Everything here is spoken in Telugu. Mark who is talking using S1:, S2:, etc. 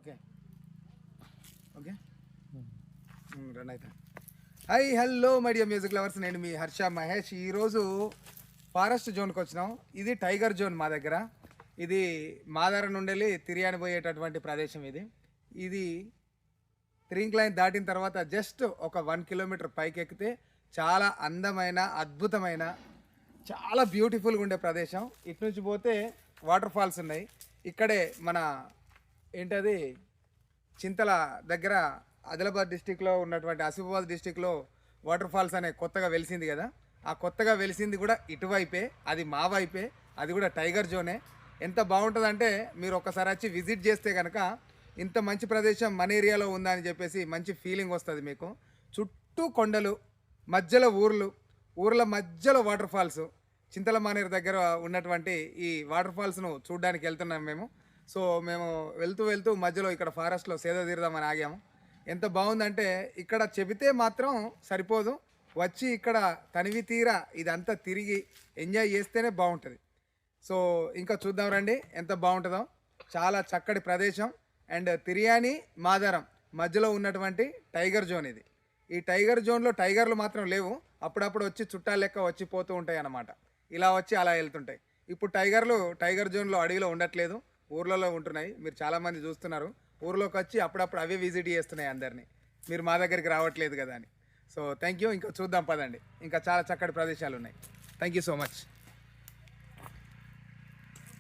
S1: ఓకే ఓకే రన్ అయితే hi hello my dear music lovers, నేను మీ హర్ష మహేష్. ఈరోజు ఫారెస్ట్ జోన్కి వచ్చినాం. ఇది టైగర్ జోన్ మా దగ్గర. ఇది మాదార నుండి తిరియాని పోయేటటువంటి ప్రదేశం. ఇది త్రింక్ లైన్ దాటిన తర్వాత జస్ట్ ఒక 1 కిలోమీటర్ పైకి ఎక్కితే చాలా అందమైన అద్భుతమైన చాలా బ్యూటిఫుల్గా ఉండే ప్రదేశం. ఇటు నుంచి పోతే వాటర్ ఫాల్స్ ఉన్నాయి. ఇక్కడే మన ఏంటది చింతల దగ్గర ఆదిలాబాద్ డిస్టిక్లో ఉన్నటువంటి ఆసిఫాబాద్ డిస్టిక్లో వాటర్ ఫాల్స్ అనే కొత్తగా వెలిసింది కదా. ఆ కొత్తగా వెలిసింది కూడా ఇటువైపే, అది మా వైపే, అది కూడా టైగర్ జోనే. ఎంత బాగుంటుందంటే మీరు ఒక్కసారి వచ్చి విజిట్ చేస్తే కనుక ఇంత మంచి ప్రదేశం మన ఏరియాలో ఉందని చెప్పేసి మంచి ఫీలింగ్ వస్తుంది మీకు. చుట్టూ కొండలు, మధ్యలో ఊర్ల మధ్యలో వాటర్ ఫాల్స్. చింతల మానేరు దగ్గర ఉన్నటువంటి ఈ వాటర్ ఫాల్స్ను చూడడానికి వెళ్తున్నాం మేము. సో మేము వెళ్తూ మధ్యలో ఇక్కడ ఫారెస్ట్లో సేద తీరదామని ఆగాము. ఎంత బాగుందంటే ఇక్కడ చెబితే మాత్రం సరిపోదు, వచ్చి ఇక్కడ తనివి తీరా ఇదంతా తిరిగి ఎంజాయ్ చేస్తేనే బాగుంటుంది. సో ఇంకా చూద్దాం రండి ఎంత బాగుంటుందో. చాలా చక్కటి ప్రదేశం. అండ్ తిరియాని మాదారం మధ్యలో ఉన్నటువంటి టైగర్ జోన్ ఇది. ఈ టైగర్ జోన్లో టైగర్లు మాత్రం లేవు, అప్పుడప్పుడు వచ్చి చుట్టాలు లెక్క వచ్చి పోతూ ఉంటాయి అన్నమాట. ఇలా వచ్చి అలా వెళ్తుంటాయి. ఇప్పుడు టైగర్లు టైగర్ జోన్లో అడవిలో ఉండట్లేదు, ఊర్లలో ఉంటున్నాయి. మీరు చాలామంది చూస్తున్నారు, ఊర్లోకి వచ్చి అప్పుడప్పుడు అవే విజిట్ చేస్తున్నాయి అందరినీ. మీరు మా దగ్గరికి రావట్లేదు కదా అని. So thank you. ఇంకా చూద్దాం పదండి, ఇంకా చాలా చక్కటి ప్రదేశాలు ఉన్నాయి. Thank you so much.